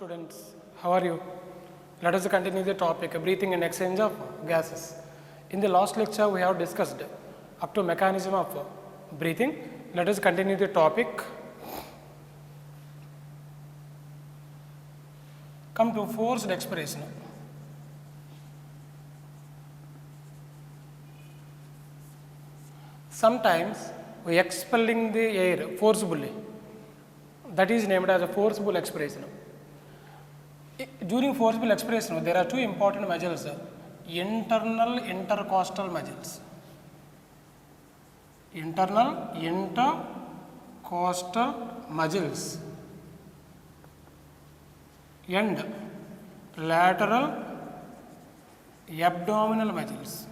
students, how are you? Let us continue the topic breathing and exchange of gases. In the last lecture we have discussed up to mechanism of breathing. Let us continue the topic. Come to forced expiration. Sometimes we expelling the air forcibly. That is named as a forcible expiration. During forcible expiration, there are two important muscles, internal intercostal muscles. Internal intercostal muscles and lateral abdominal muscles.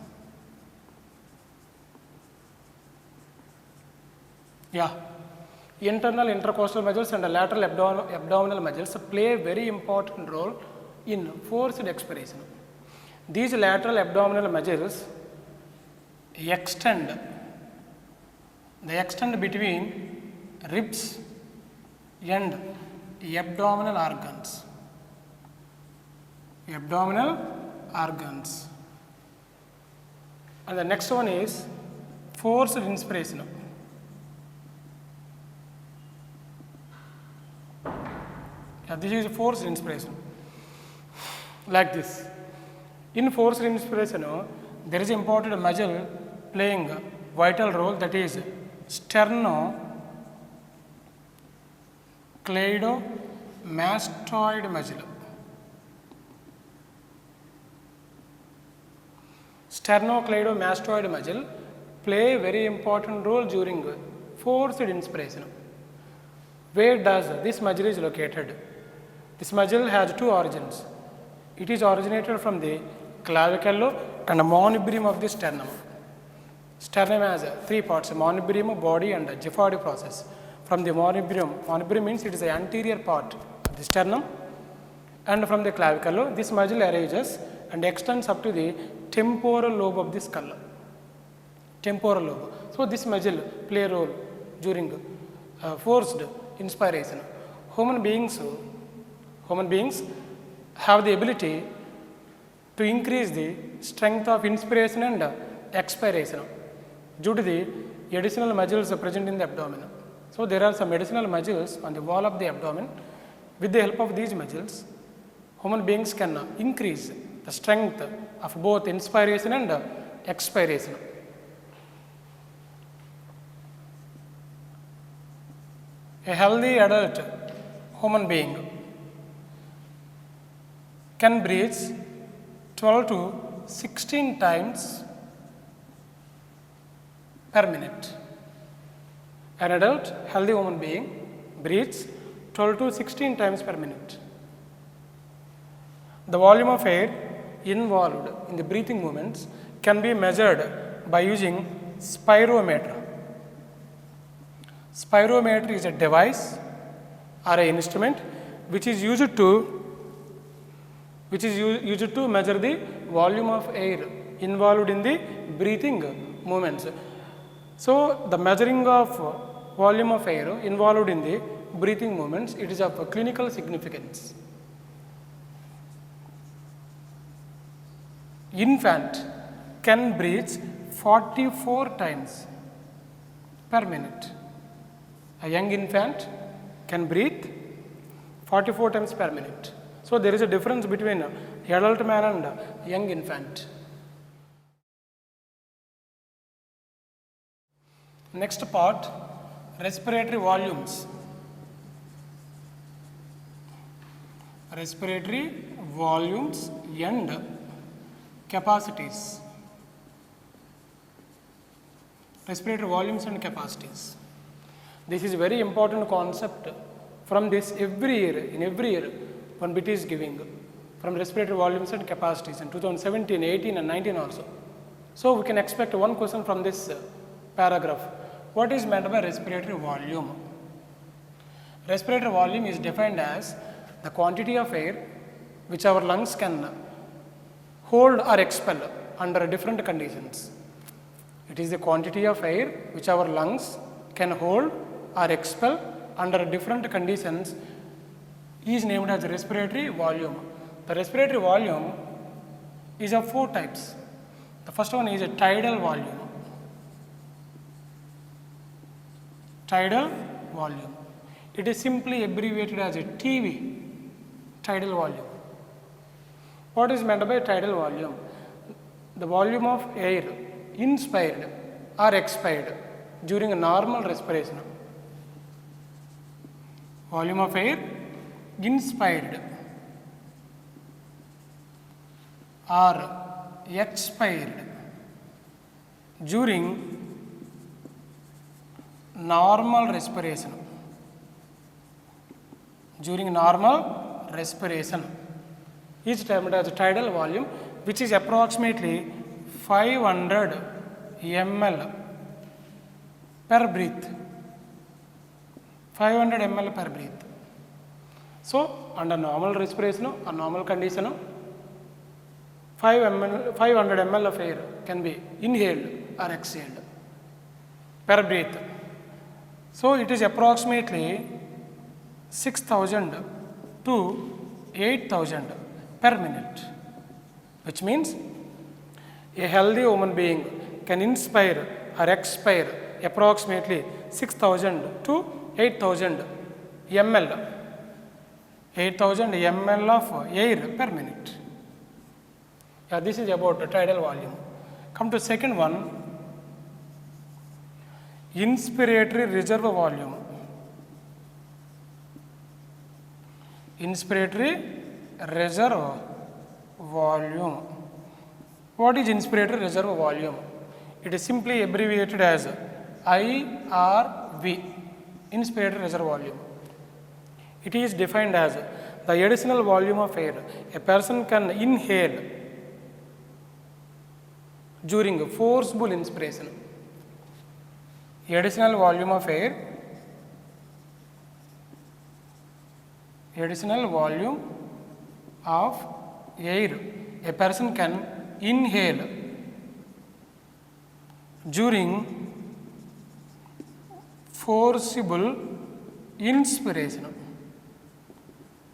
Internal intercostal muscles and lateral abdominal muscles play a very important role in forced expiration. These lateral abdominal muscles extend between ribs and abdominal organs. And the next one is forced inspiration. This is forced inspiration, like this. In forced inspiration, there is an important muscle playing a vital role, that is sternocleidomastoid muscle. Sternocleidomastoid muscle play a very important role during forced inspiration. Where does this muscle is located? This muscle has two origins. It is originated from the clavicle and monobreme of the sternum. Sternum has three parts: monobreme, body, and Giffard process. From the monobreme means it is the anterior part of the sternum, and from the clavicle, this muscle arises and extends up to the temporal lobe of the skull. Temporal lobe. So this muscle play a role during forced inspiration. Human beings have the ability to increase the strength of inspiration and expiration due to the additional muscles present in the abdomen. So there are some additional muscles on the wall of the abdomen. With the help of these muscles, human beings can increase the strength of both inspiration and expiration. A healthy adult human being can breathe 12 to 16 times per minute. An adult healthy human being breathes 12 to 16 times per minute. The volume of air involved in the breathing movements can be measured by using spirometer. Spirometer is a device or an instrument which is used to measure the volume of air involved in the breathing movements. So the measuring of volume of air involved in the breathing movements, it is of clinical significance. Infant can breathe 44 times per minute. A young infant can breathe 44 times per minute. So there is a difference between adult man and young infant. Next part, respiratory volumes. Respiratory volumes and capacities. Respiratory volumes and capacities. This is a very important concept. From this, in every year, one bit is giving from respiratory volumes and capacities in 2017, 18 and 19 also. So we can expect one question from this paragraph. What is meant by respiratory volume? Respiratory volume is defined as the quantity of air which our lungs can hold or expel under different conditions. It is the quantity of air which our lungs can hold or expel under different conditions is named as respiratory volume. The respiratory volume is of 4 types. The first one is a tidal volume. Tidal volume. It is simply abbreviated as a TV, tidal volume. What is meant by tidal volume? The volume of air inspired or expired during a normal respiration. Volume of air inspired or expired during normal respiration. During normal respiration is termed as tidal volume, which is approximately 500 ml per breath. 500 ml per breath. So, under normal respiration or normal condition, 500 ml of air can be inhaled or exhaled per breath. So, it is approximately 6,000 to 8,000 per minute, which means a healthy human being can inspire or expire approximately 6,000 to 8,000 ml, 8,000 ml of air per minute. Yeah, this is about the tidal volume. Come to second one, inspiratory reserve volume. Inspiratory reserve volume. What is inspiratory reserve volume? It is simply abbreviated as IRV, inspiratory reserve volume. It is defined as the additional volume of air a person can inhale during forcible inspiration. Additional volume of air, additional volume of air a person can inhale during forcible inspiration.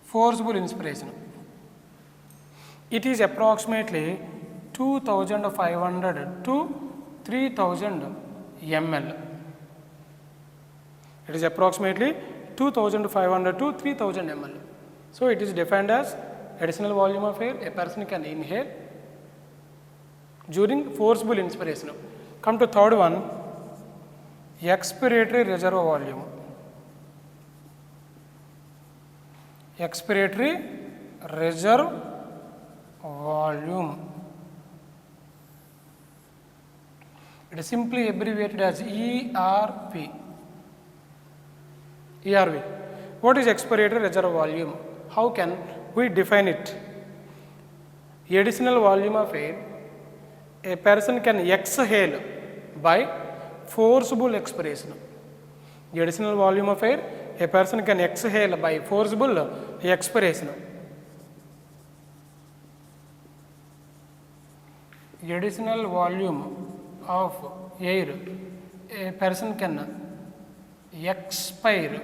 Forcible inspiration. It is approximately 2,500 to 3,000 ml. It is approximately 2,500 to 3,000 ml. So, it is defined as additional volume of air a person can inhale during forcible inspiration. Come to third one, expiratory reserve volume. Expiratory reserve volume. It is simply abbreviated as ERV. ERV. What is expiratory reserve volume? How can we define it? Additional volume of air a person can exhale by forcible expiration. Additional volume of air a person can exhale by forcible expiration. Additional volume of air a person can expire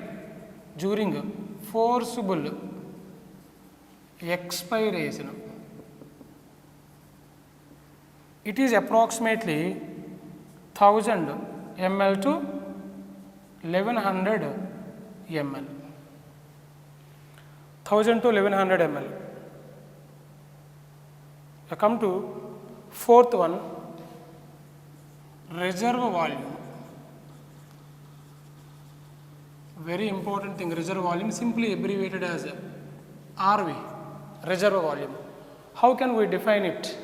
during forcible expiration. It is approximately 1000 ml to 1100 ml. 1000 to 1100 ml. I come to fourth one, reserve volume. Very important thing, reserve volume, simply abbreviated as RV, reserve volume. How can we define it?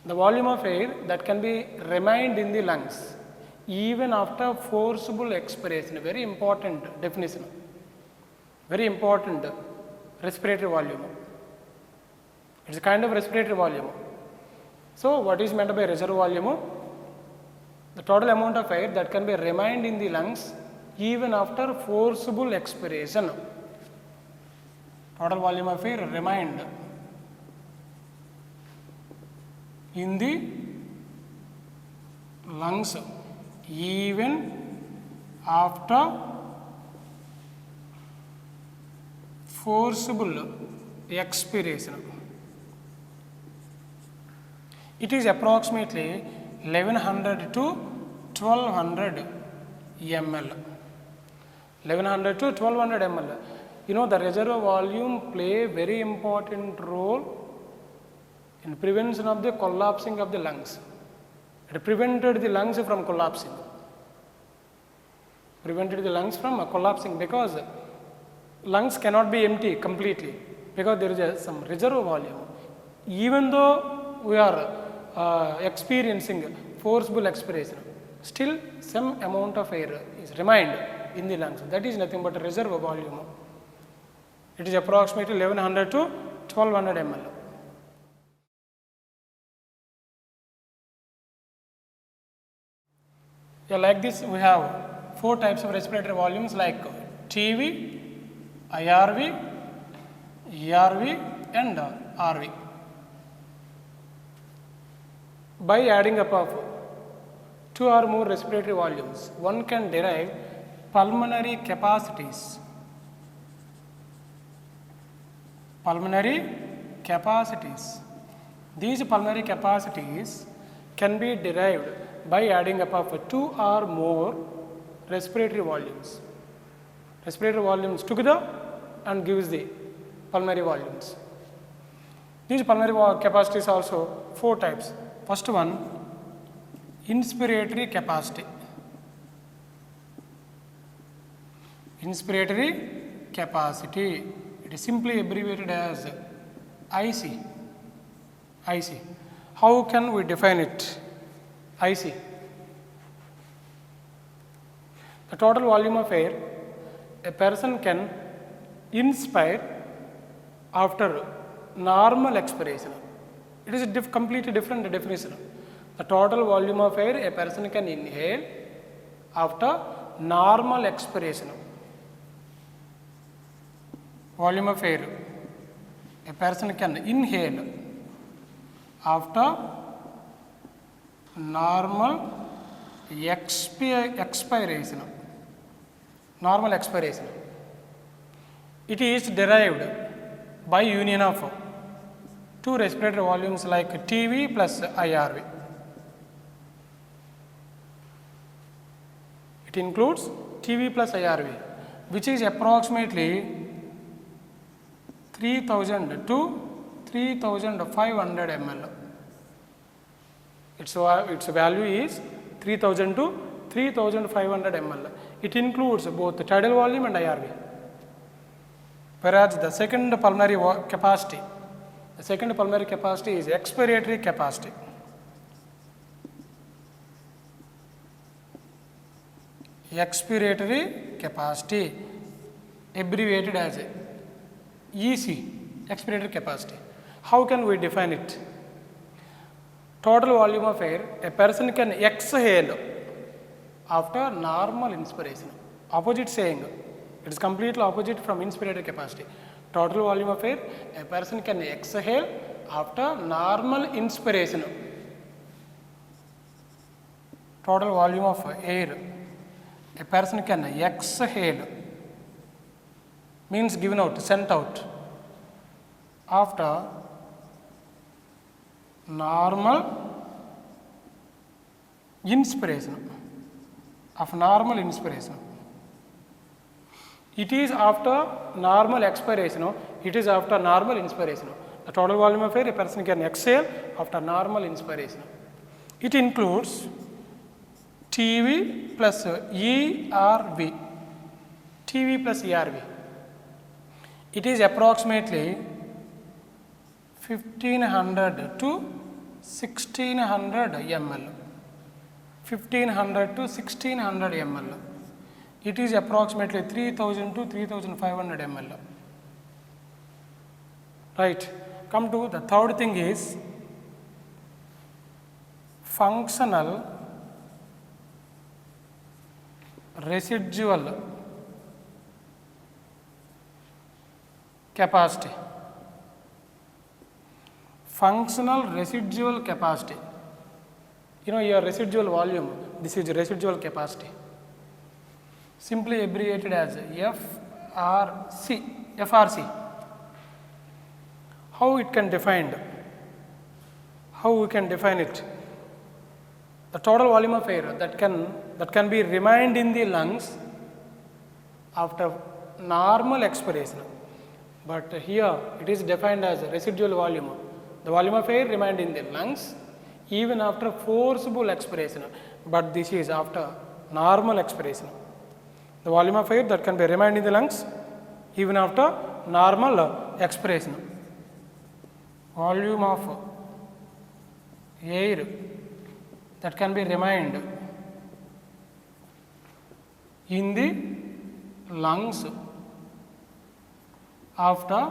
The volume of air that can be remained in the lungs even after forcible expiration. Very important definition. Very important respiratory volume. It's a kind of respiratory volume. So, what is meant by reserve volume? The total amount of air that can be remained in the lungs even after forcible expiration. Total volume of air remained in the lungs even after forcible expiration. It is approximately 1100 to 1200 ml. 1100 to 1200 ml. You know, the reservoir volume play a very important role in prevention of the collapsing of the lungs. It prevented the lungs from collapsing. Prevented the lungs from collapsing because lungs cannot be empty completely because there is some reservoir volume. Even though we are experiencing forcible expiration, still some amount of air is remained in the lungs. That is nothing but a reservoir volume. It is approximately 1100 to 1200 ml. Yeah, like this we have 4 types of respiratory volumes like TV, IRV, ERV and RV. By adding up of 2 or more respiratory volumes, one can derive pulmonary capacities. Pulmonary capacities. These pulmonary capacities can be derived by adding up of 2 or more respiratory volumes. Respiratory volumes together and gives the pulmonary volumes. These pulmonary capacities also 4 types. First one, inspiratory capacity. Inspiratory capacity. It is simply abbreviated as IC. IC. How can we define it? IC. The total volume of air a person can inspire after normal expiration. It is a completely different definition. The total volume of air a person can inhale after normal expiration. Volume of air a person can inhale after normal expiration. Normal expiration. It is derived by union of 2 respiratory volumes like TV plus IRV. It includes TV plus IRV, which is approximately 3000 to 3500 ml. Its value is 3000 to 3500 ml. It includes both the tidal volume and IRV. Whereas the second pulmonary capacity is expiratory capacity. Expiratory capacity, abbreviated as EC, expiratory capacity. How can we define it? Total volume of air a person can exhale after normal inspiration. Opposite saying, it is completely opposite from inspiratory capacity. Total volume of air a person can exhale after normal inspiration. Total volume of air a person can exhale means given out, sent out after normal inspiration. Of normal inspiration. It is after normal expiration, it is after normal inspiration. The total volume of air a person can exhale after normal inspiration. It includes TV plus ERV. TV plus ERV. It is approximately 1500 to 1600 ml. 1500 to 1600 ml. It is approximately 3000 to 3500 ml. Right. Come to the third thing is functional residual capacity. Functional residual capacity. You know your residual volume, this is residual capacity. Simply abbreviated as FRC, FRC. How it can defined? How we can define it? The total volume of air that can be remained in the lungs after normal expiration. But here it is defined as residual volume. The volume of air remained in the lungs even after forcible expiration, but this is after normal expiration. The volume of air that can be remained in the lungs even after normal expiration. Volume of air that can be remained in the lungs after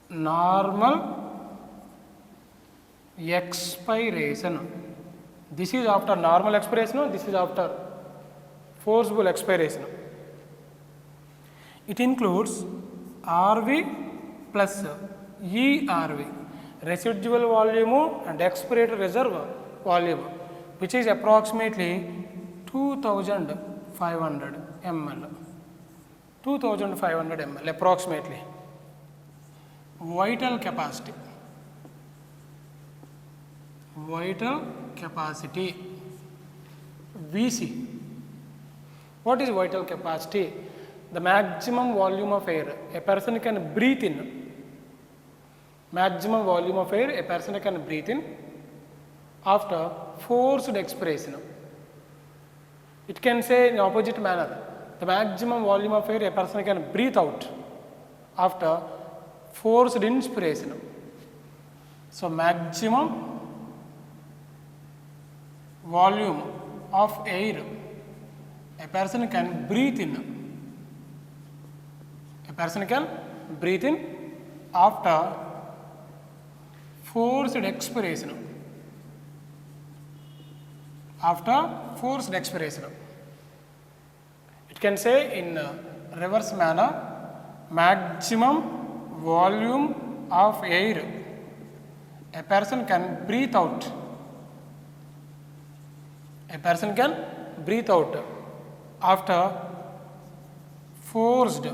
normal expiration. This is after normal expiration, this is after forcible expiration. It includes RV plus ERV, residual volume and expiratory reserve volume, which is approximately 2500 ml. 2500 ml approximately. Vital capacity. Vital capacity, VC. What is vital capacity? The maximum volume of air a person can breathe in. Maximum volume of air a person can breathe in after forced expiration. It can say in opposite manner, the maximum volume of air a person can breathe out after forced inspiration. So, maximum volume of air a person can breathe in. A person can breathe in after forced expiration. After forced expiration. It can say in reverse manner, maximum volume of air a person can breathe out. A person can breathe out after forced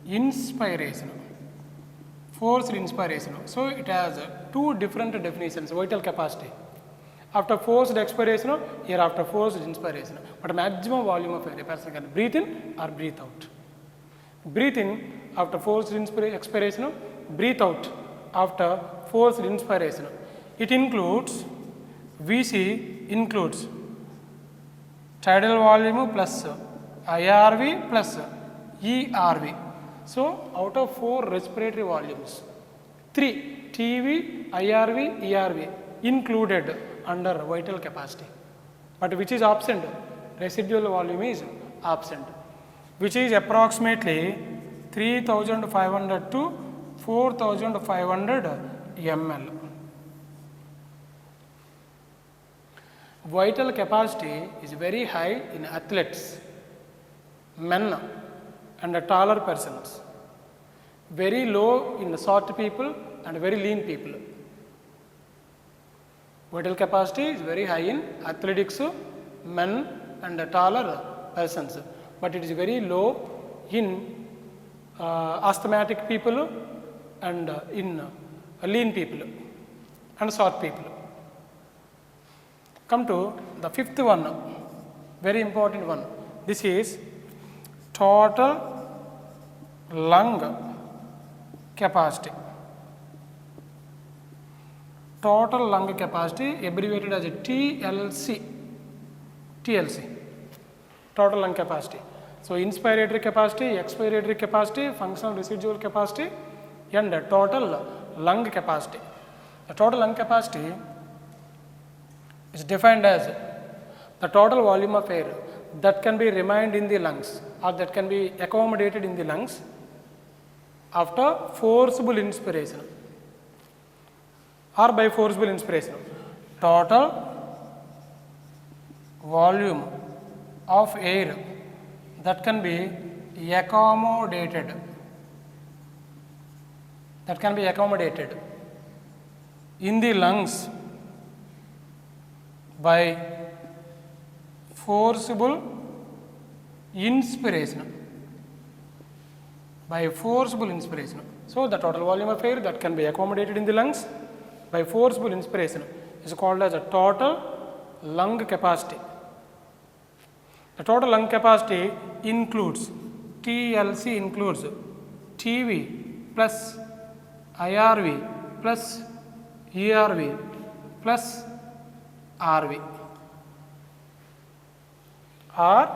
inspiration. Forced inspiration. So, it has two different definitions, vital capacity. After forced expiration, here after forced inspiration. But maximum volume of air a person can breathe in or breathe out. Breathe in after forced expiration, breathe out after forced inspiration. It includes, VC includes tidal volume plus IRV plus ERV. So, out of 4 respiratory volumes, 3 TV, IRV, ERV included under vital capacity, but which is absent? Residual volume is absent, which is approximately 3500 to 4500 ml. Vital capacity is very high in athletes, men and taller persons, very low in short people and very lean people. Vital capacity is very high in athletics, men and taller persons, but it is very low in asthmatic people and in lean people and short people. Come to the fifth one, very important one. This is total lung capacity. Total lung capacity abbreviated as TLC. TLC. Total lung capacity. So, inspiratory capacity, expiratory capacity, functional residual capacity and total lung capacity. The total lung capacity is defined as the total volume of air that can be remained in the lungs or that can be accommodated in the lungs after forcible inspiration or by forcible inspiration. Total volume of air that can be accommodated, in the lungs by forcible inspiration, by forcible inspiration. So the total volume of air that can be accommodated in the lungs by forcible inspiration is called as a total lung capacity. The total lung capacity includes TLC includes TV plus IRV plus ERV plus RV or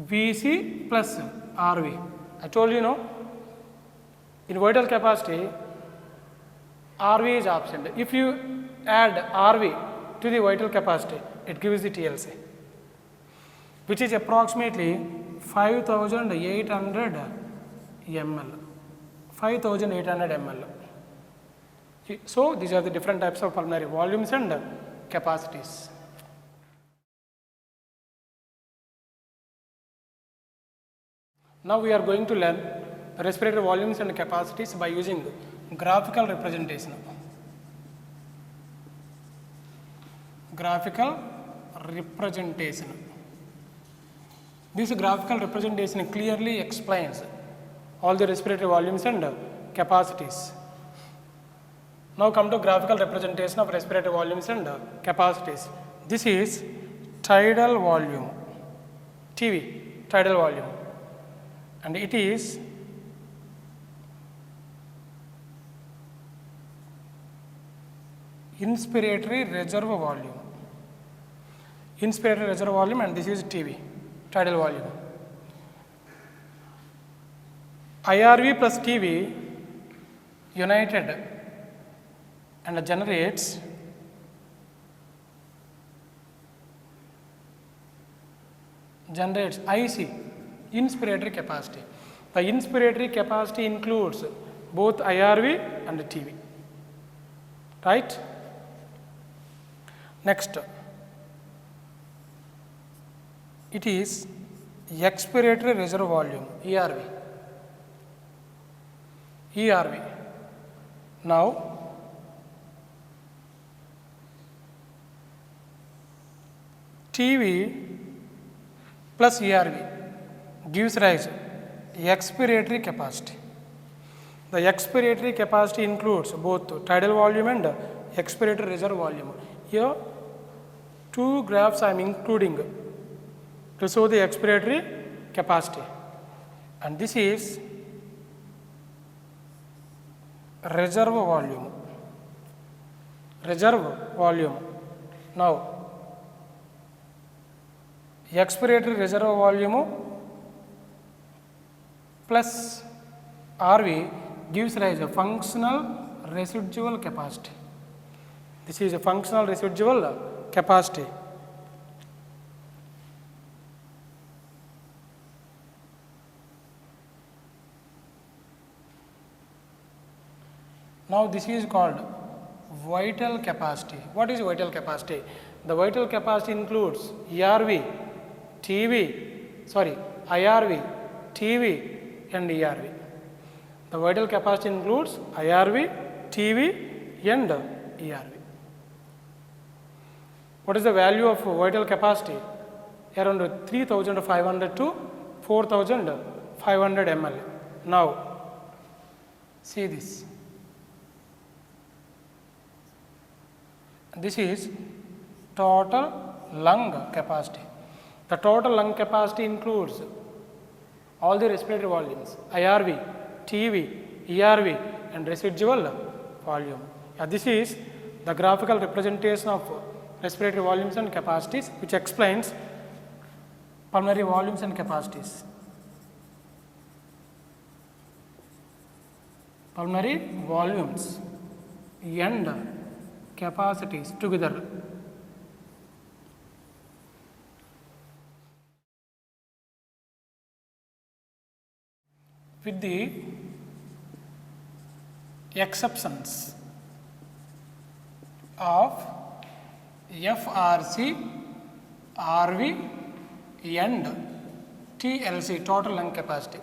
VC plus RV. I told you no, in vital capacity RV is absent. If you add RV to the vital capacity, it gives the TLC, which is approximately 5800 ml. 5800 ml. So these are the different types of pulmonary volumes and capacities. Now we are going to learn respiratory volumes and capacities by using graphical representation. Graphical representation. This graphical representation clearly explains all the respiratory volumes and capacities. Now come to graphical representation of respiratory volumes and capacities. This is tidal volume, TV, tidal volume, and it is inspiratory reserve volume. Inspiratory reserve volume, and this is TV, tidal volume. IRV plus TV united and generates IC, inspiratory capacity. The inspiratory capacity includes both IRV and TV, right? Next, it is expiratory reserve volume, ERV. ERV. Now, TV plus ERV gives rise expiratory capacity. The expiratory capacity includes both tidal volume and expiratory reserve volume. Here, two graphs I am including to show the expiratory capacity, and this is reserve volume. Reserve volume. Now, expiratory reserve volume plus RV gives rise a functional residual capacity. This is a functional residual capacity. Now this is called vital capacity. What is vital capacity? The vital capacity includes IRV, TV and ERV. The vital capacity includes IRV, TV and ERV. What is the value of vital capacity? Around 3500 to 4500 ml. Now, see this. This is total lung capacity. The total lung capacity includes all the respiratory volumes, IRV, TV, ERV and residual volume. This is the graphical representation of respiratory volumes and capacities, which explains pulmonary volumes and capacities. Pulmonary volumes and capacities together. With the exceptions of FRC, RV and TLC, total lung capacity.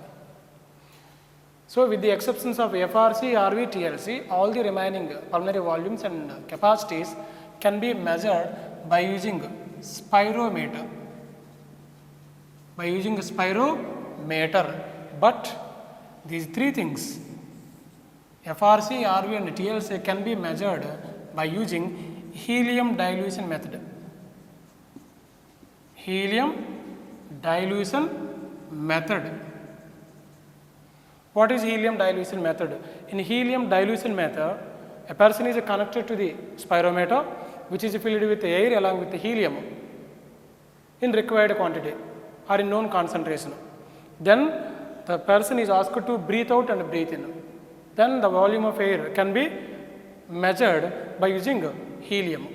So, with the exceptions of FRC, RV, TLC, all the remaining pulmonary volumes and capacities can be measured by using spirometer. by using a spirometer. But these three things, FRC, RV and TLC, can be measured by using helium dilution method. Helium dilution method. What is helium dilution method? In helium dilution method, a person is connected to the spirometer, which is filled with air along with the helium in required quantity or in known concentration. Then the person is asked to breathe out and breathe in. Then the volume of air can be measured by using helium.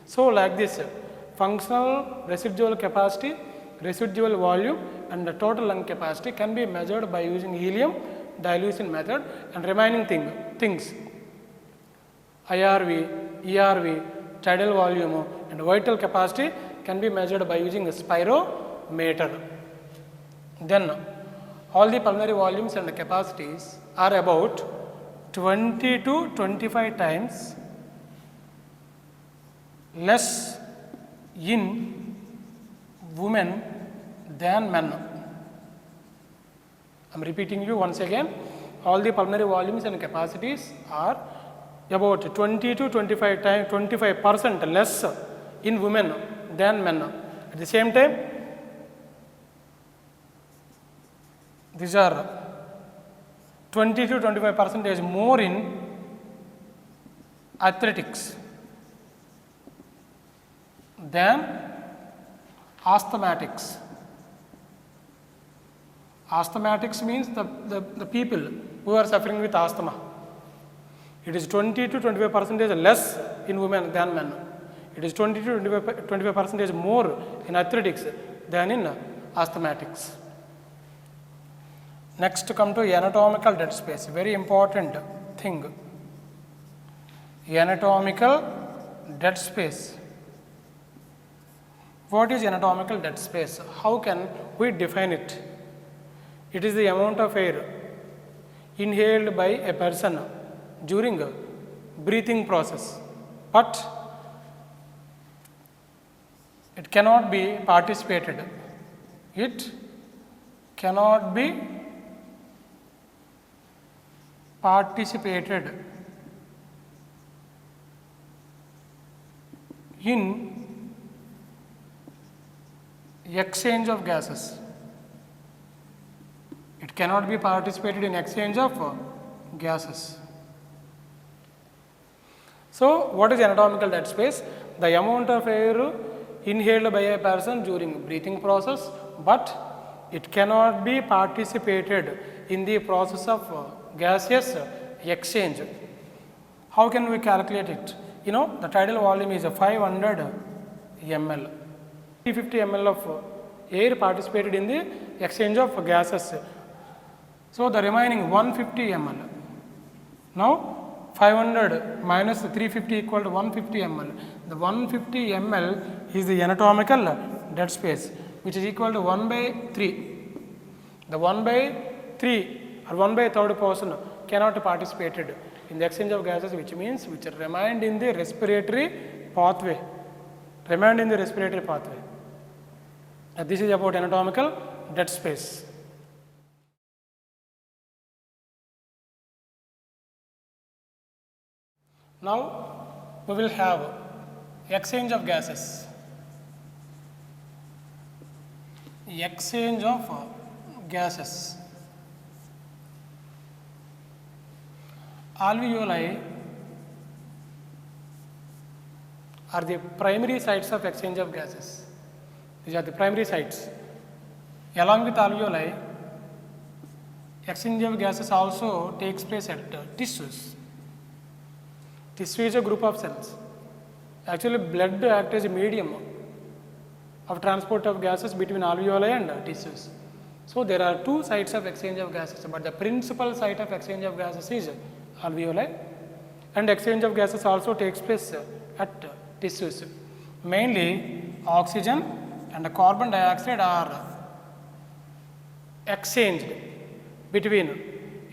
So like this, functional residual capacity, residual volume and the total lung capacity can be measured by using helium dilution method, and remaining things IRV, ERV, tidal volume and vital capacity can be measured by using a spirometer. Then all the pulmonary volumes and capacities are about 20 to 25 times less in women than men. I am repeating you once again, all the pulmonary volumes and capacities are about 20 to 25% less in women than men. At the same time, these are 20 to 25% more in athletics than asthmatics. Asthmatics means the people who are suffering with asthma. It is 20 to 25% less in women than men. It is 20 to 25% more in athletics than in asthmatics. Next, come to anatomical dead space, very important thing. Anatomical dead space. What is anatomical dead space? How can we define it? It is the amount of air inhaled by a person during a breathing process, but it cannot be participated. It cannot be participated in exchange of gases. It cannot be participated in exchange of gases. So, what is anatomical dead space? The amount of air inhaled by a person during breathing process, but it cannot be participated in the process of gaseous exchange. How can we calculate it? You know, the tidal volume is 500 ml. 350 ml of air participated in the exchange of gases. So, the remaining 150 ml. Now, 500 minus 350 equal to 150 ml. The 150 ml is the anatomical dead space, which is equal to 1 by 3. The 1 by 3 or 1 by 3rd portion cannot participate in the exchange of gases, which means which remained in the respiratory pathway. Remained in the respiratory pathway. This is about anatomical dead space. Now, we will have exchange of gases. Exchange of gases. Alveoli are the primary sites of exchange of gases. These are the primary sites. Along with alveoli, exchange of gases also takes place at tissues. Tissue is a group of cells. Actually, blood acts as a medium of transport of gases between alveoli and tissues. So, there are two sites of exchange of gases, but the principal site of exchange of gases is alveoli, and exchange of gases also takes place at tissues. Mainly, oxygen and carbon dioxide are exchanged between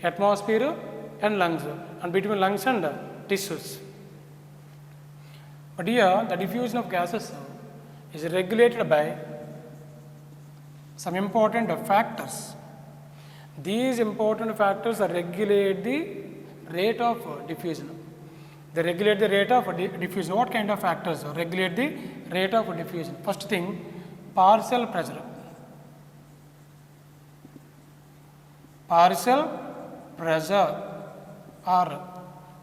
atmosphere and lungs, and between lungs and tissues. But here the diffusion of gases is regulated by some important factors. These important factors regulate the rate of diffusion. They regulate the rate of diffusion. What kind of factors regulate the rate of diffusion? First thing, partial pressure. Partial pressure or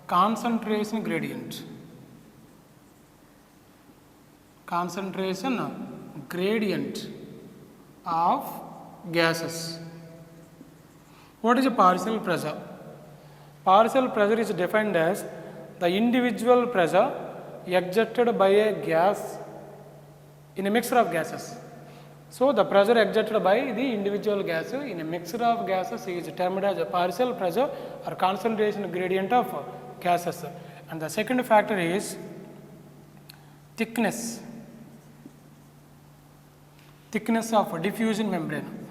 concentration gradient. Concentration gradient of gases. What is a partial pressure? Partial pressure is defined as the individual pressure exerted by a gas in a mixture of gases. So, the pressure exerted by the individual gas in a mixture of gases is termed as a partial pressure or concentration gradient of gases. And the second factor is thickness of diffusion membrane.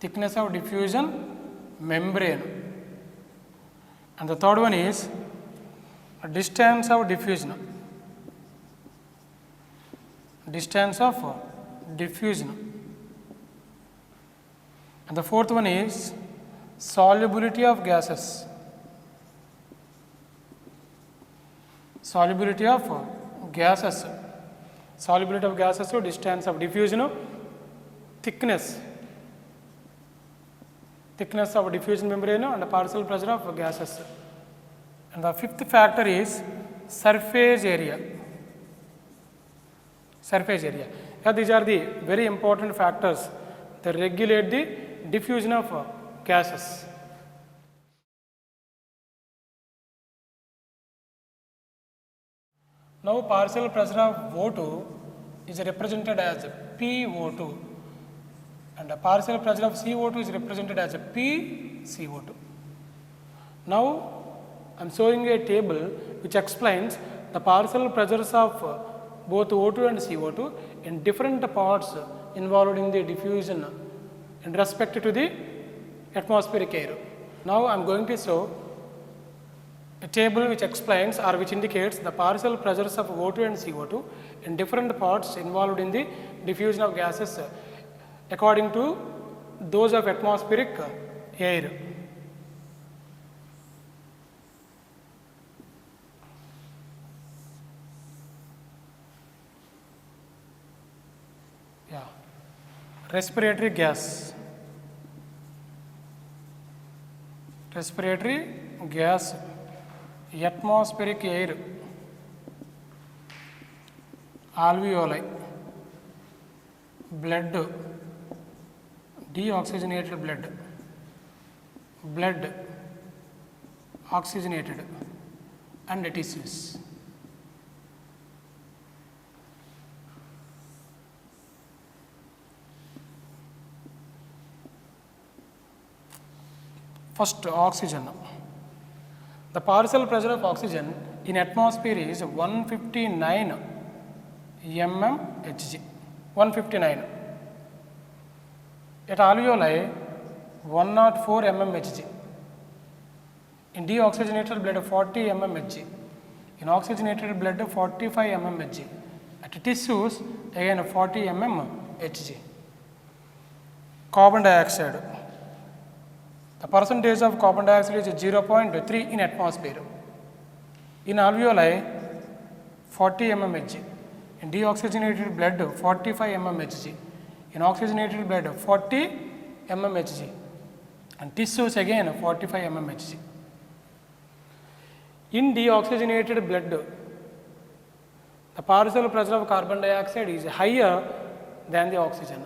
Thickness of diffusion membrane. And the third one is distance of diffusion. Distance of diffusion. And the fourth one is solubility of gases. Solubility of gases. Solubility of gases, so distance of diffusion, thickness of diffusion membrane and partial pressure of gases. And the fifth factor is surface area. Surface area. Yeah, these are the very important factors that regulate the diffusion of gases. Now, partial pressure of O2 is represented as PO2 and the partial pressure of CO2 is represented as PCO2. Now, I am showing a table which explains the partial pressures of both O2 and CO2 in different parts involved in the diffusion in respect to the atmospheric air. Now, I am going to show a table which explains or which indicates the partial pressures of O2 and CO2 in different parts involved in the diffusion of gases according to those of atmospheric air. Yeah. Respiratory gas. Respiratory gas. Atmospheric air, alveoli, blood, deoxygenated blood, oxygenated, and tissues. First, oxygen. The partial pressure of oxygen in atmosphere is 159 mmHg. 159. At alveoli 104 mmHg. In deoxygenated blood 40 mmHg. In oxygenated blood 45 mmHg. At tissues again 40 mmHg. Carbon dioxide. The percentage of carbon dioxide is 0.3 in atmosphere. In alveoli 40 mmHg. In deoxygenated blood 45 mmHg. In oxygenated blood 40 mmHg. And tissues again 45 mmHg. In deoxygenated blood, the partial pressure of carbon dioxide is higher than the oxygen.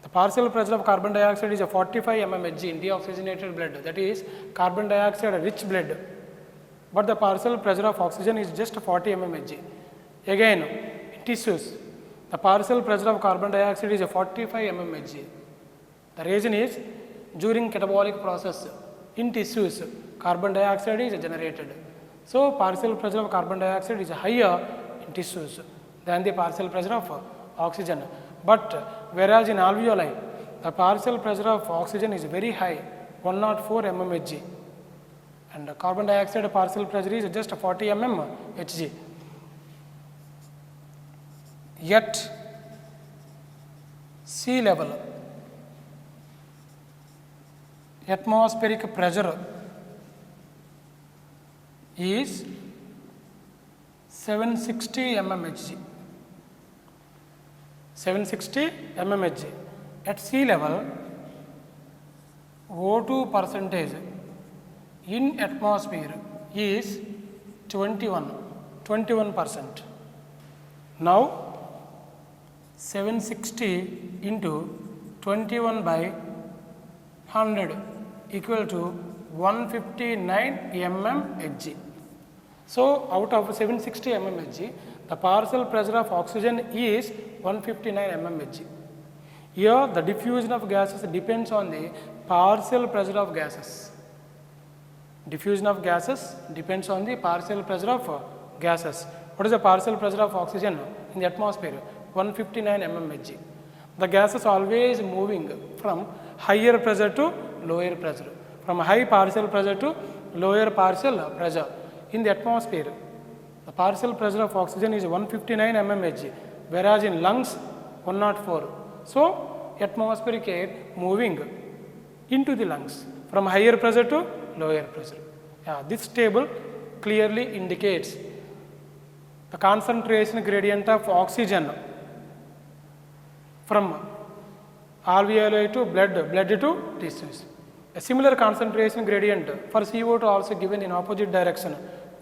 The partial pressure of carbon dioxide is 45 mmHg in deoxygenated blood, that is carbon dioxide rich blood, but the partial pressure of oxygen is just 40 mmHg. Again, in tissues, the partial pressure of carbon dioxide is 45 mmHg. The reason is during catabolic process in tissues, carbon dioxide is generated. So, partial pressure of carbon dioxide is higher in tissues than the partial pressure of oxygen. But whereas in alveoli, the partial pressure of oxygen is very high, 104 mmHg, and the carbon dioxide partial pressure is just 40 mmHg. at sea level, atmospheric pressure is 760 mmHg. 760 mmHg. At sea level, O2 percentage in atmosphere is 21%. Now 760 into 21 by 100 equal to 159 mmHg. So out of 760 mmHg, the partial pressure of oxygen is 159 mmHg. Here the diffusion of gases depends on the partial pressure of gases. Diffusion of gases depends on the partial pressure of gases. What is the partial pressure of oxygen in the atmosphere? 159 mmHg. The gas is always moving from higher pressure to lower pressure, from high partial pressure to lower partial pressure. In the atmosphere, the partial pressure of oxygen is 159 mmHg, whereas in lungs 104. So atmospheric air moving into the lungs from higher pressure to lower pressure. This table clearly indicates the concentration gradient of oxygen from alveoli to blood to tissues. A similar concentration gradient for CO2 also given in opposite direction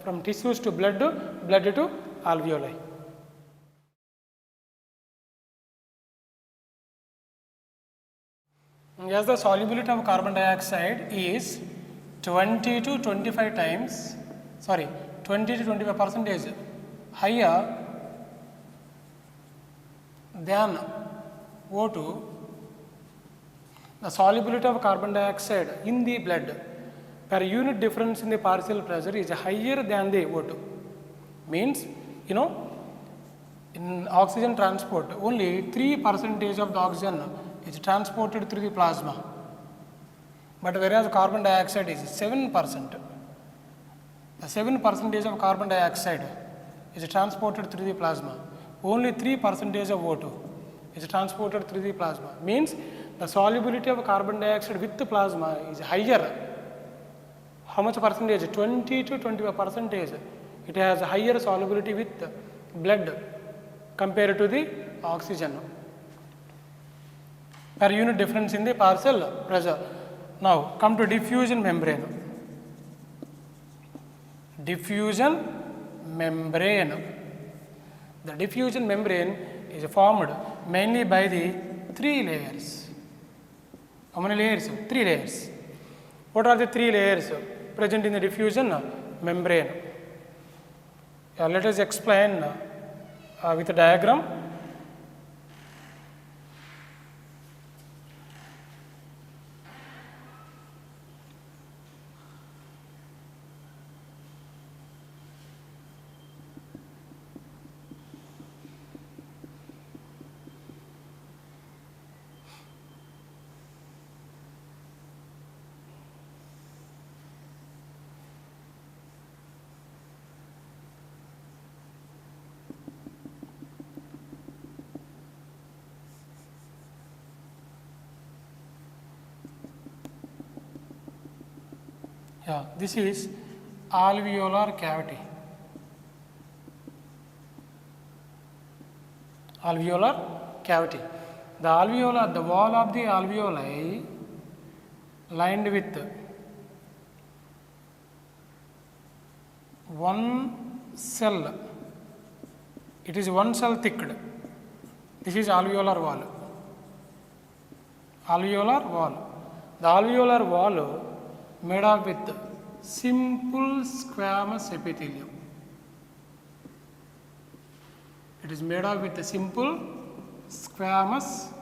from tissues to blood to alveoli. As the solubility of carbon dioxide is 20 to 25 percentage higher than O2, the solubility of carbon dioxide in the blood per unit difference in the partial pressure is higher than the O2. Means, in oxygen transport, only 3% of the oxygen is transported through the plasma, but whereas carbon dioxide is 7%. The 7% of carbon dioxide is transported through the plasma. Only 3% of O2 is transported through the plasma. Means the solubility of carbon dioxide with the plasma is higher. How much percentage? 20 to 25%. It has higher solubility with blood compared to the oxygen per unit difference in the partial pressure. Now come to diffusion membrane. Diffusion membrane. The diffusion membrane is formed mainly by the 3 layers. How many layers? 3 layers. What are the 3 layers present in the diffusion membrane? Let us explain with a diagram. This is alveolar cavity. Alveolar cavity. The wall of the alveoli lined with one cell. It is one cell thicked. This is alveolar wall. Alveolar wall. The alveolar wall made up with simple squamous epithelium. It is made up with a simple squamous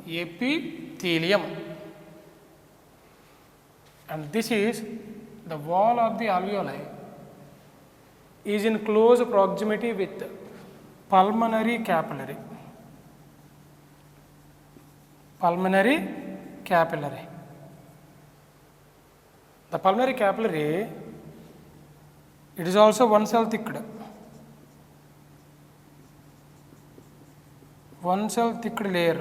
epithelium. And this is the wall of the alveoli is in close proximity with pulmonary capillary. Pulmonary capillary. The pulmonary capillary, it is also one cell thicked. one cell thick layer.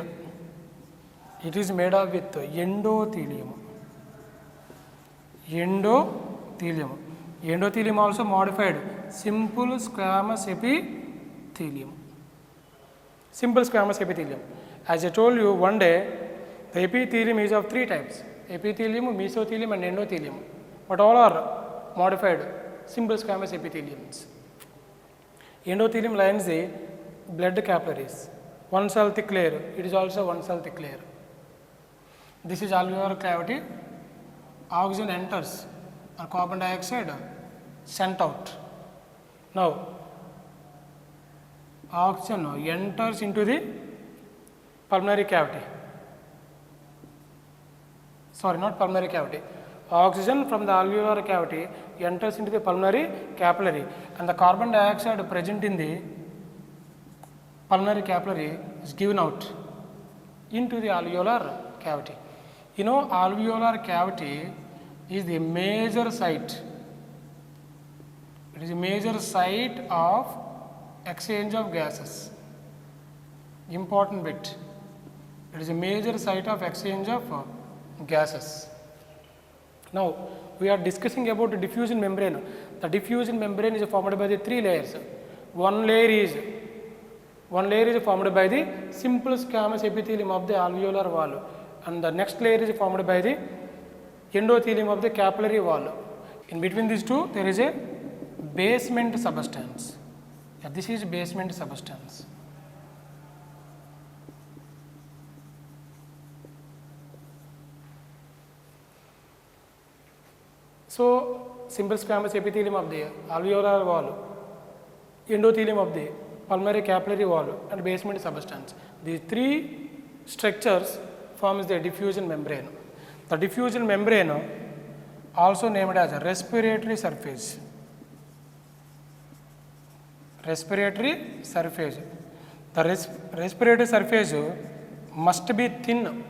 It is made up with endothelium. Endothelium also modified simple squamous epithelium. Simple squamous epithelium. As I told you one day, the epithelium is of three types: epithelium, mesothelium and endothelium. But all are modified simple squamous epitheliums. Endothelium lines the blood capillaries. One cell thick layer. It is also one cell thick layer. This is alveolar cavity. Oxygen enters and carbon dioxide sent out. Now, oxygen enters into the pulmonary cavity. Sorry, not pulmonary cavity. Oxygen from the alveolar cavity enters into the pulmonary capillary, and the carbon dioxide present in the pulmonary capillary is given out into the alveolar cavity. You know, alveolar cavity is the major site. It is a major site of exchange of gases. Important bit. It is a major site of exchange of gases. Now, we are discussing about the diffusion membrane. The diffusion membrane is formed by the three layers. One layer is formed by the simple squamous epithelium of the alveolar wall, and the next layer is formed by the endothelium of the capillary wall. In between these two, there is a basement substance. Yeah, this is basement substance. So, simple squamous epithelium of the alveolar wall, endothelium of the pulmonary capillary wall, and basement substance. These three structures forms the diffusion membrane. The diffusion membrane, also named as a respiratory surface. Respiratory surface. The respiratory surface must be thin.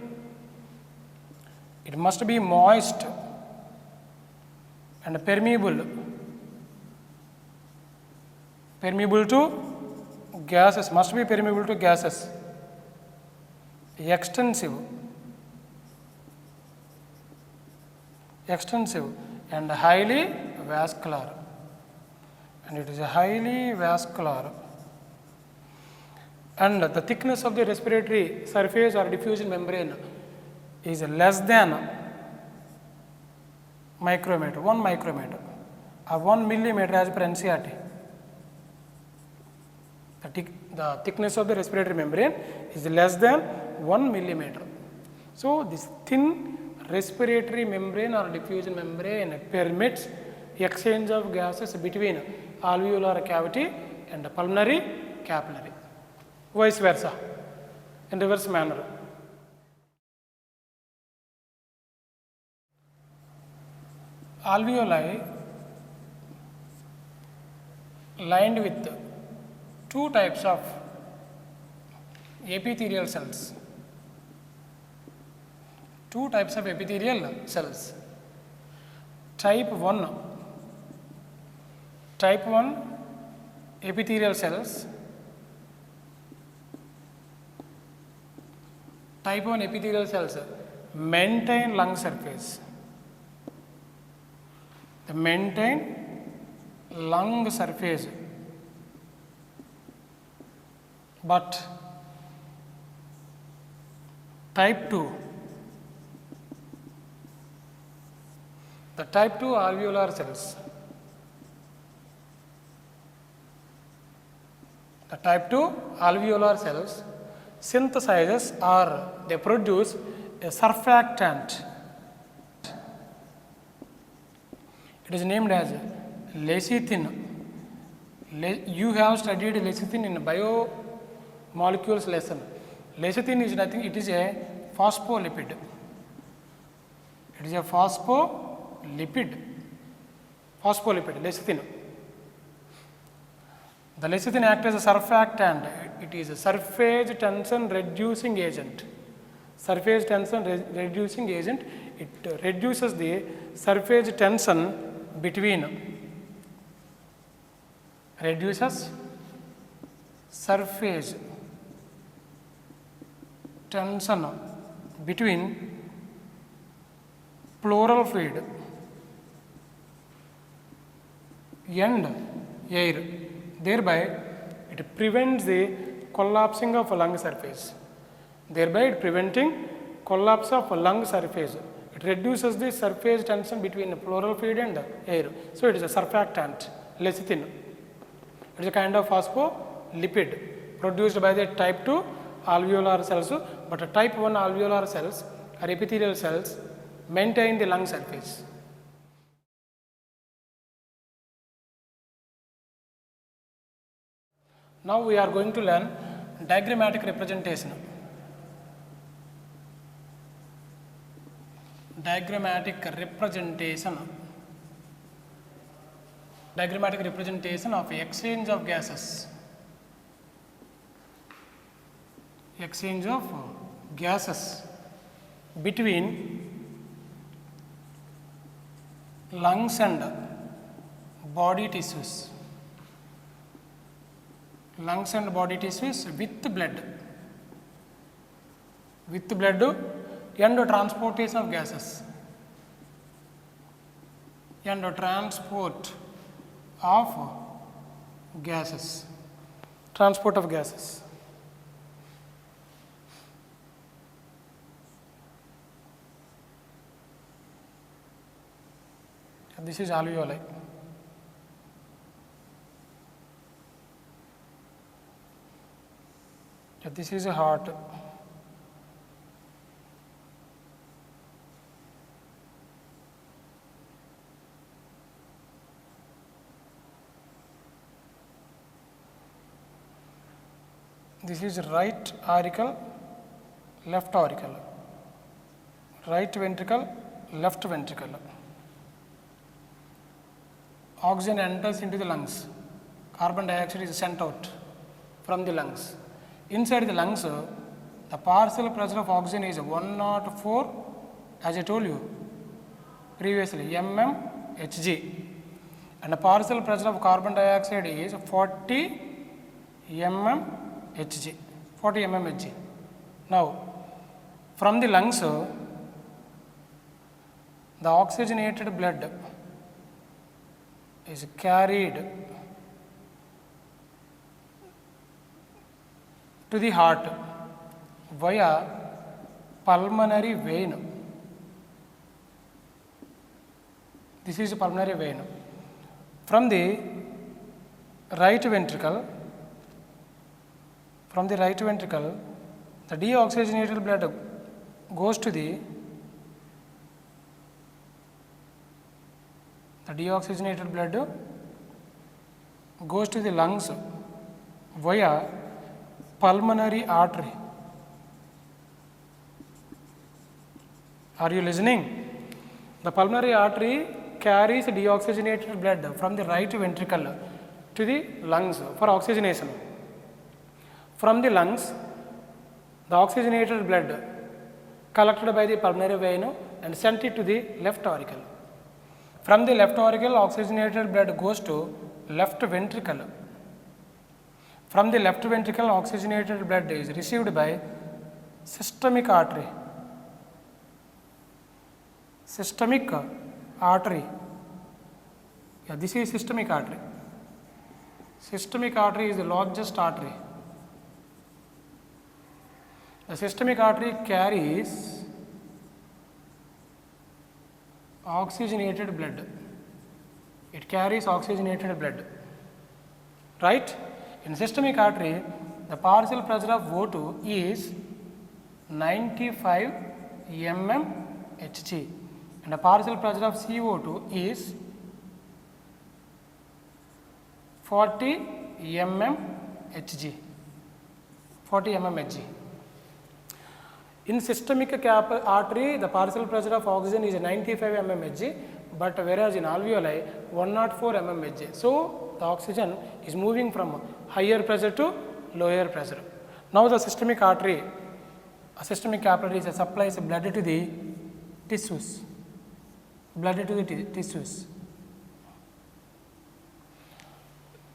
It must be moist and permeable to gases, must be permeable to gases, extensive and highly vascular, and it is highly vascular, and the thickness of the respiratory surface or diffusion membrane is less than micrometer, 1 micrometer or 1 millimeter as per NCERT. The thickness of the respiratory membrane is less than 1 millimeter. So, this thin respiratory membrane or diffusion membrane permits exchange of gases between alveolar cavity and pulmonary capillary, vice versa, in reverse manner. Alveoli lined with two types of epithelial cells. Two types of epithelial cells. Type 1 epithelial cells. Type 1 epithelial cells maintain lung surface. They maintain lung surface, but type 2, the type 2 alveolar cells, the type 2 alveolar cells synthesizes or they produce a surfactant. It is named as lecithin. You have studied lecithin in biomolecules lesson. Lecithin is nothing, it is a phospholipid. It is a phospholipid, lecithin. The lecithin acts as a surfactant. It is a surface tension reducing agent. Surface tension reducing agent. It reduces the surface tension between, reduces surface tension between pleural fluid and air, thereby it prevents the collapsing of lung surface, thereby it preventing collapse of lung surface. It reduces the surface tension between the pleural fluid and the air. So it is a surfactant, lecithin. It is a kind of phospholipid produced by the type 2 alveolar cells, but the type 1 alveolar cells or epithelial cells maintain the lung surface. Now we are going to learn diagrammatic representation. Diagrammatic representation. Diagrammatic representation of exchange of gases. Exchange of gases between lungs and body tissues. Lungs and body tissues with blood. With blood and transportation of gases. And transport of gases. Transport of gases. This is alveoli. This is a heart. This is right auricle, left auricle, right ventricle, left ventricle. Oxygen enters into the lungs, carbon dioxide is sent out from the lungs. Inside the lungs, the partial pressure of oxygen is 104, as I told you previously, mmHg, and the partial pressure of carbon dioxide is 40 mmHg, 40 mmHg. Now, from the lungs, the oxygenated blood is carried to the heart via pulmonary vein. This is a pulmonary vein. From the right ventricle, the deoxygenated blood goes to the lungs via pulmonary artery. Are you listening? The pulmonary artery carries deoxygenated blood from the right ventricle to the lungs for oxygenation. From the lungs, the oxygenated blood collected by the pulmonary vein and sent it to the left auricle. From the left auricle, oxygenated blood goes to left ventricle. From the left ventricle, oxygenated blood is received by systemic artery. Systemic artery. Yeah, this is systemic artery. Systemic artery is the largest artery. The systemic artery carries oxygenated blood. It carries oxygenated blood. Right? In systemic artery, the partial pressure of O2 is 95 mmHg and the partial pressure of CO2 is 40 mmHg. 40 mmHg. In systemic artery, the partial pressure of oxygen is 95 mmHg, but whereas in alveoli 104 mmHg. So the oxygen is moving from higher pressure to lower pressure. Now the systemic artery, a systemic capillary supplies blood to the tissues. Blood to the tissues.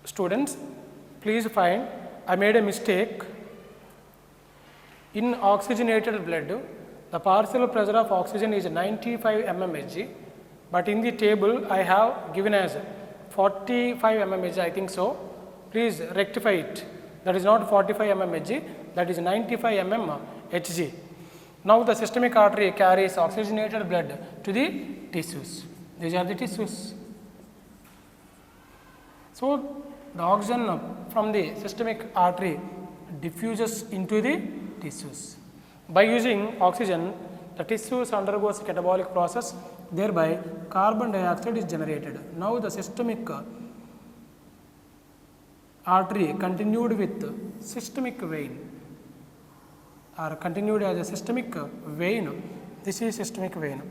Students, please find, I made a mistake. In oxygenated blood, the partial pressure of oxygen is 95 mmHg, but in the table I have given as 45 mmHg, I think so. Please rectify it. That is not 45 mmHg, that is 95 mmHg. Now the systemic artery carries oxygenated blood to the tissues. These are the tissues. So the oxygen from the systemic artery diffuses into the tissues. By using oxygen, the tissues undergoes catabolic process, thereby carbon dioxide is generated. Now the systemic artery continued with systemic vein, or continued as a systemic vein. This is systemic vein.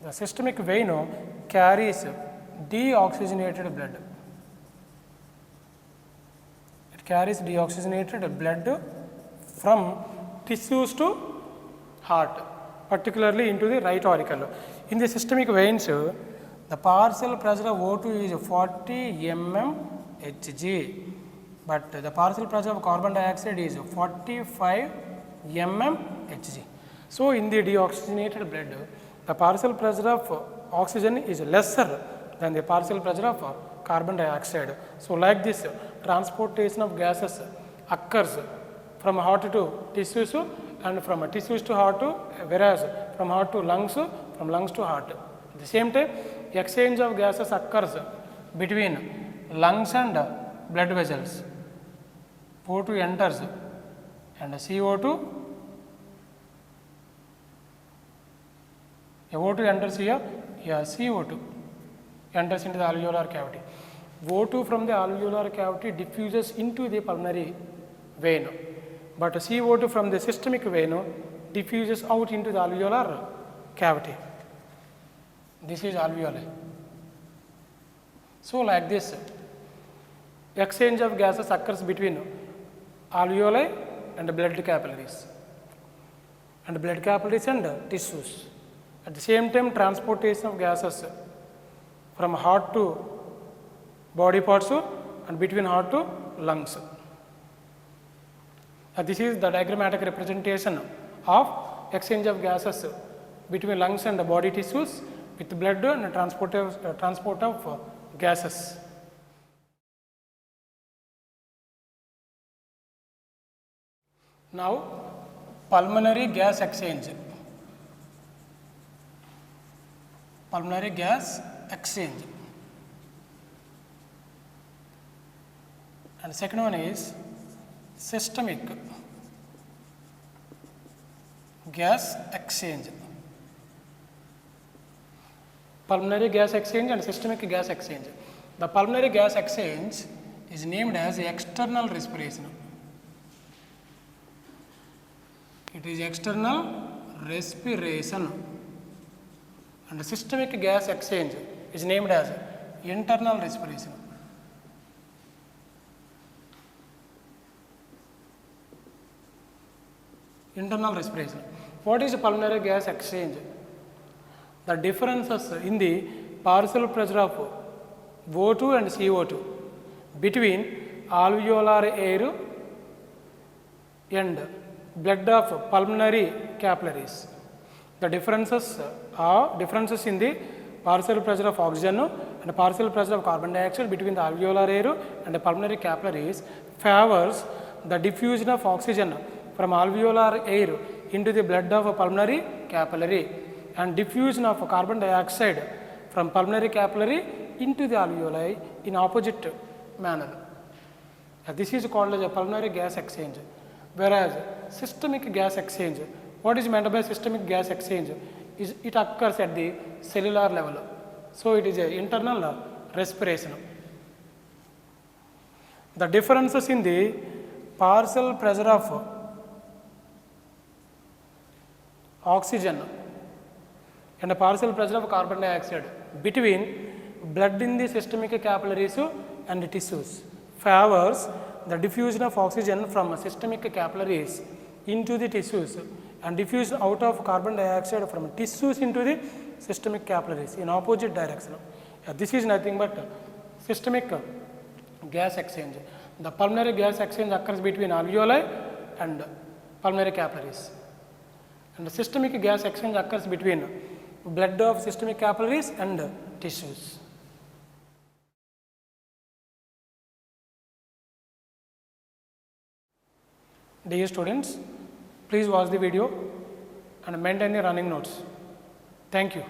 The systemic vein carries deoxygenated blood. It carries deoxygenated blood from tissues to heart, particularly into the right auricle. In the systemic veins, the partial pressure of O2 is 40 mmHg, but the partial pressure of carbon dioxide is 45 mmHg. So in the deoxygenated blood, the partial pressure of oxygen is lesser than the partial pressure of carbon dioxide. So like this, transportation of gases occurs from heart to tissues and from tissues to heart, whereas from heart to lungs, from lungs to heart. At the same time, exchange of gases occurs between lungs and blood vessels. O2 enters and CO2 enters here, CO2 enters into the alveolar cavity. O2 from the alveolar cavity diffuses into the pulmonary vein, but CO2 from the systemic vein diffuses out into the alveolar cavity. This is alveoli. So like this, exchange of gases occurs between alveoli and blood capillaries and tissues. At the same time, transportation of gases from heart to body parts and between heart to lungs. This is the diagrammatic representation of exchange of gases between lungs and the body tissues with blood and transport of gases. Now, pulmonary gas exchange. Pulmonary gas exchange. And the second one is systemic gas exchange. Pulmonary gas exchange and systemic gas exchange. The pulmonary gas exchange is named as external respiration. It is external respiration. And the systemic gas exchange is named as internal respiration. Internal respiration. What is pulmonary gas exchange? The differences in the partial pressure of O2 and CO2 between alveolar air and blood of pulmonary capillaries. The differences are differences in the partial pressure of oxygen and partial pressure of carbon dioxide between the alveolar air and the pulmonary capillaries favors the diffusion of oxygen from alveolar air into the blood of a pulmonary capillary and diffusion of carbon dioxide from pulmonary capillary into the alveoli in opposite manner. This is called as a pulmonary gas exchange. Whereas systemic gas exchange, what is meant by systemic gas exchange? Is it occurs at the cellular level. So it is an internal respiration. The differences in the partial pressure of oxygen and the partial pressure of carbon dioxide between blood in the systemic capillaries and tissues favors the diffusion of oxygen from systemic capillaries into the tissues and diffusion out of carbon dioxide from tissues into the systemic capillaries in opposite direction. This is nothing but systemic gas exchange. The pulmonary gas exchange occurs between alveoli and pulmonary capillaries. And the systemic gas exchange occurs between blood of systemic capillaries and tissues. Dear students, please watch the video and maintain the running notes. Thank you.